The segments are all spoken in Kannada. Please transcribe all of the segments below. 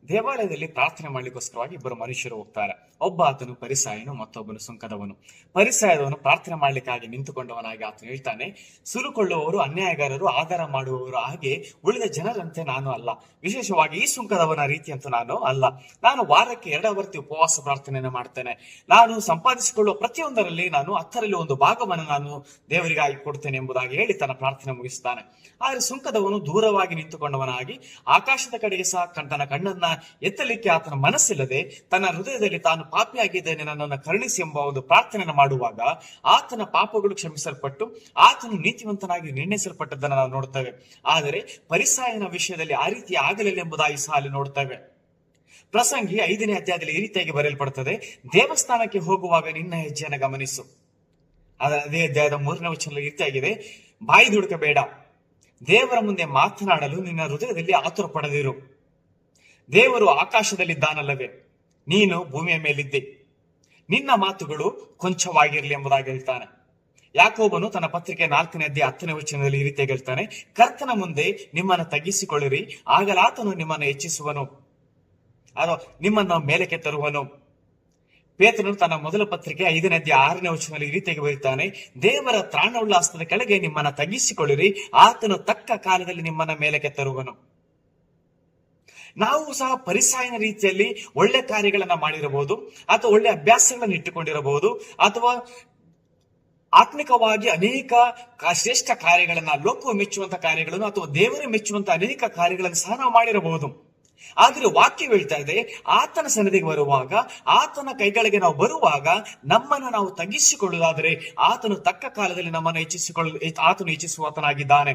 ದೇವಾಲಯದಲ್ಲಿ ಪ್ರಾರ್ಥನೆ ಮಾಡ್ಲಿಕ್ಕೋಸ್ಕರವಾಗಿ ಇಬ್ಬರು ಮನುಷ್ಯರು ಹೋಗ್ತಾರೆ. ಒಬ್ಬ ಆತನು ಪರಿಸಾಯನು, ಮತ್ತೊಬ್ಬನು ಸುಂಕದವನು. ಪರಿಸಾಯದವನು ಪ್ರಾರ್ಥನೆ ಮಾಡ್ಲಿಕ್ಕಾಗಿ ನಿಂತುಕೊಂಡವನಾಗಿ ಆತನು ಹೇಳ್ತಾನೆ, ಸುಲುಕೊಳ್ಳುವವರು, ಅನ್ಯಾಯಗಾರರು, ಆಧಾರ ಮಾಡುವವರು ಹಾಗೆ ಉಳಿದ ಜನರಂತೆ ನಾನು ಅಲ್ಲ, ವಿಶೇಷವಾಗಿ ಈ ಸುಂಕದವನ ರೀತಿಯಂತೂ ನಾನು ಅಲ್ಲ. ನಾನು ವಾರಕ್ಕೆ 2 ಆವರ್ತಿ ಉಪವಾಸ ಪ್ರಾರ್ಥನೆಯನ್ನು ಮಾಡ್ತೇನೆ. ನಾನು ಸಂಪಾದಿಸಿಕೊಳ್ಳುವ ಪ್ರತಿಯೊಂದರಲ್ಲಿ ನಾನು 10ರಲ್ಲಿ 1 ಭಾಗವನ್ನು ನಾನು ದೇವರಿಗಾಗಿ ಕೊಡ್ತೇನೆ ಎಂಬುದಾಗಿ ಹೇಳಿ ತನ್ನ ಪ್ರಾರ್ಥನೆ ಮುಗಿಸ್ತಾನೆ. ಆದರೆ ಸುಂಕದವನು ದೂರವಾಗಿ ನಿಂತುಕೊಂಡವನಾಗಿ ಆಕಾಶದ ಕಡೆಗೆ ಸಹ ತನ್ನ ಕಣ್ಣನ್ನ ಎತ್ತಲಿಕ್ಕೆ ಆತನ ಮನಸ್ಸಿಲ್ಲದೆ ತನ್ನ ಹೃದಯದಲ್ಲಿ ತಾನು ಪಾಪಿಯಾಗಿದ್ದೇನೆ, ನನ್ನನ್ನು ಕರುಣಿಸಿ ಎಂಬ ಒಂದು ಪ್ರಾರ್ಥನೆಯನ್ನು ಮಾಡುವಾಗ ಆತನ ಪಾಪಗಳು ಕ್ಷಮಿಸಲ್ಪಟ್ಟು ಆತನು ನೀತಿವಂತನಾಗಿ ನಿರ್ಣಯಿಸಲ್ಪಟ್ಟದ್ದನ್ನು ನಾವು ನೋಡ್ತೇವೆ. ಆದರೆ ಪರಿಸಾಯನ ವಿಷಯದಲ್ಲಿ ಆ ರೀತಿ ಆಗಲಿಲ್ಲ ಎಂಬುದಾಗಿ ಸಹ ಅಲ್ಲಿ ನೋಡ್ತೇವೆ. ಪ್ರಸಂಗಿ 5ನೇ ಅಧ್ಯಾಯದಲ್ಲಿ ಈ ರೀತಿಯಾಗಿ ಬರೆಯಲ್ಪಡುತ್ತದೆ, ದೇವಸ್ಥಾನಕ್ಕೆ ಹೋಗುವಾಗ ನಿನ್ನ ಹೆಜ್ಜೆಯನ್ನು ಗಮನಿಸು. ಅದೇ ಅಧ್ಯಾಯದ 3ನೇ ವಚನದಲ್ಲಿ ಈ ರೀತಿಯಾಗಿದೆ, ಬಾಯಿ ದುಡುಕಬೇಡ, ದೇವರ ಮುಂದೆ ಮಾತನಾಡಲು ನಿನ್ನ ಹೃದಯದಲ್ಲಿ ಆತುರ ಪಡೆದಿರು. ದೇವರು ಆಕಾಶದಲ್ಲಿದ್ದಾನಲ್ಲವೇ, ನೀನು ಭೂಮಿಯ ಮೇಲಿದ್ದೆ, ನಿನ್ನ ಮಾತುಗಳು ಕೊಂಚವಾಗಿರಲಿ ಎಂಬುದಾಗಿ ಹೇಳ್ತಾನೆ. ಯಾಕೋಬನು ತನ್ನ ಪತ್ರಿಕೆ 4ನೇ ಅಧ್ಯಾಯ 10ನೇ ವಚನದಲ್ಲಿ ಈ ರೀತಿಯಾಗಿ ಹೇಳ್ತಾನೆ, ಕರ್ತನ ಮುಂದೆ ನಿಮ್ಮನ್ನು ತಗ್ಗಿಸಿಕೊಳ್ಳಿರಿ, ಆಗಲಾತನು ನಿಮ್ಮನ್ನು ಹೆಚ್ಚಿಸುವನು, ಅಥವಾ ನಿಮ್ಮನ್ನು ಮೇಲಕ್ಕೆ ತರುವನು. ಪೇತ್ರನು ತನ್ನ ಮೊದಲ ಪತ್ರಿಕೆ 5ನೇ ಅಧ್ಯಾಯ 6ನೇ ವಚನದಲ್ಲಿ ಈ ರೀತಿಯಾಗಿ ಬರೀತಾನೆ, ದೇವರ ತ್ರಾಣವುಳ್ಳ ಹಸ್ತದ ಕೆಳಗೆ ನಿಮ್ಮನ್ನ ತಗ್ಗಿಸಿಕೊಳ್ಳಿರಿ, ಆತನು ತಕ್ಕ ಕಾಲದಲ್ಲಿ ನಿಮ್ಮನ್ನ ಮೇಲಕ್ಕೆ ತರುವನು. ನಾವು ಸಹ ಪರಿಸಾಯನ ರೀತಿಯಲ್ಲಿ ಒಳ್ಳೆ ಕಾರ್ಯಗಳನ್ನ ಮಾಡಿರಬಹುದು, ಅಥವಾ ಒಳ್ಳೆ ಅಭ್ಯಾಸಗಳನ್ನು ಇಟ್ಟುಕೊಂಡಿರಬಹುದು, ಅಥವಾ ಆತ್ಮಿಕವಾಗಿ ಅನೇಕ ಶ್ರೇಷ್ಠ ಕಾರ್ಯಗಳನ್ನ, ಲೋಕವು ಮೆಚ್ಚುವಂತ ಕಾರ್ಯಗಳನ್ನು ಅಥವಾ ದೇವರೇ ಮೆಚ್ಚುವಂತ ಅನೇಕ ಕಾರ್ಯಗಳನ್ನು ಸಹ ನಾವು ಮಾಡಿರಬಹುದು. ಆದ್ರೆ ವಾಕ್ಯ ಹೇಳ್ತಾ ಇದೆ, ಆತನ ಸನ್ನಿಧಿಗೆ ಬರುವಾಗ, ಆತನ ಕೈಗಳಿಗೆ ನಾವು ಬರುವಾಗ ನಮ್ಮನ್ನು ನಾವು ತಗ್ಗಿಸಿಕೊಳ್ಳುವುದಾದರೆ ಆತನು ತಕ್ಕ ಕಾಲದಲ್ಲಿ ನಮ್ಮನ್ನು ಆತನು ಹೆಚ್ಚಿಸುವಾತನಾಗಿದ್ದಾನೆ.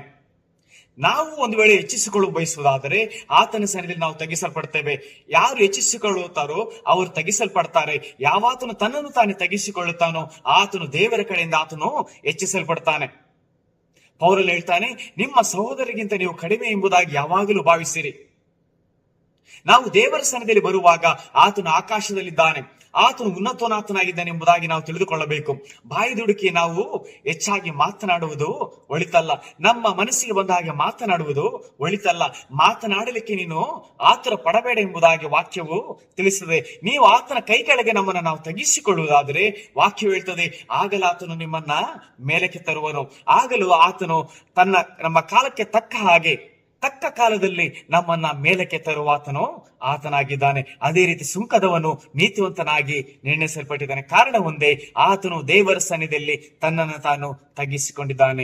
ನಾವು ಒಂದು ವೇಳೆ ಹೆಚ್ಚಿಸಿಕೊಳ್ಳಲು ಬಯಸುವುದಾದರೆ ಆತನ ಸನ್ನಿಧಿಯಲ್ಲಿ ನಾವು ತಗ್ಗಿಸಲ್ಪಡ್ತೇವೆ. ಯಾರು ಹೆಚ್ಚಿಸಿಕೊಳ್ಳುತ್ತಾರೋ ಅವರು ತಗ್ಗಿಸಲ್ಪಡ್ತಾರೆ. ಯಾವಾತನು ತನ್ನನ್ನು ತಾನೇ ತಗ್ಗಿಸಿಕೊಳ್ಳುತ್ತಾನೋ ಆತನು ದೇವರ ಕಡೆಯಿಂದ ಆತನು ಹೆಚ್ಚಿಸಲ್ಪಡ್ತಾನೆ. ಪೌಲನು ಹೇಳ್ತಾನೆ, ನಿಮ್ಮ ಸಹೋದರಿಗಿಂತ ನೀವು ಕಡಿಮೆ ಎಂಬುದಾಗಿ ಯಾವಾಗಲೂ ಭಾವಿಸಿರಿ. ನಾವು ದೇವರ ಸನ್ನಿಧಿಯಲ್ಲಿ ಬರುವಾಗ ಆತನು ಆಕಾಶದಲ್ಲಿದ್ದಾನೆ, ಆತನು ಉನ್ನತೋನ್ನತನಾಗಿದ್ದಾನೆ ಎಂಬುದಾಗಿ ನಾವು ತಿಳಿದುಕೊಳ್ಳಬೇಕು. ಬಾಯಿ ದುಡುಕಿ ನಾವು ಹೆಚ್ಚಾಗಿ ಮಾತನಾಡುವುದು ಒಳಿತಲ್ಲ. ನಮ್ಮ ಮನಸ್ಸಿಗೆ ಬಂದ ಹಾಗೆ ಮಾತನಾಡುವುದು ಒಳಿತಲ್ಲ. ಮಾತನಾಡಲಿಕ್ಕೆ ನೀನು ಆತುರ ಪಡಬೇಡ ಎಂಬುದಾಗಿ ವಾಕ್ಯವು ತಿಳಿಸುತ್ತದೆ. ನೀವು ಆತನ ಕೈ ಕೆಳಗೆ ನಮ್ಮನ್ನು ನಾವು ತಗ್ಗಿಸಿಕೊಳ್ಳುವುದಾದರೆ ವಾಕ್ಯವು ಹೇಳ್ತದೆ, ಆಗಲು ಆತನು ನಿಮ್ಮನ್ನ ಮೇಲಕ್ಕೆ ತರುವನು. ಆಗಲೂ ಆತನು ನಮ್ಮ ಕಾಲಕ್ಕೆ ತಕ್ಕ ಕಾಲದಲ್ಲಿ ನಮ್ಮನ್ನ ಮೇಲಕ್ಕೆ ತರುವಾತನು ಆತನಾಗಿದ್ದಾನೆ. ಅದೇ ರೀತಿ ಸುಂಕದವನು ನೀತಿವಂತನಾಗಿ ನಿರ್ಣಯಿಸಲ್ಪಟ್ಟಿದ್ದಾನೆ. ಕಾರಣ ಒಂದೇ, ಆತನು ದೇವರ ಸನ್ನಿಧಿಯಲ್ಲಿ ತನ್ನನ್ನು ತಾನು ತಗ್ಗಿಸಿಕೊಂಡಿದ್ದಾನೆ.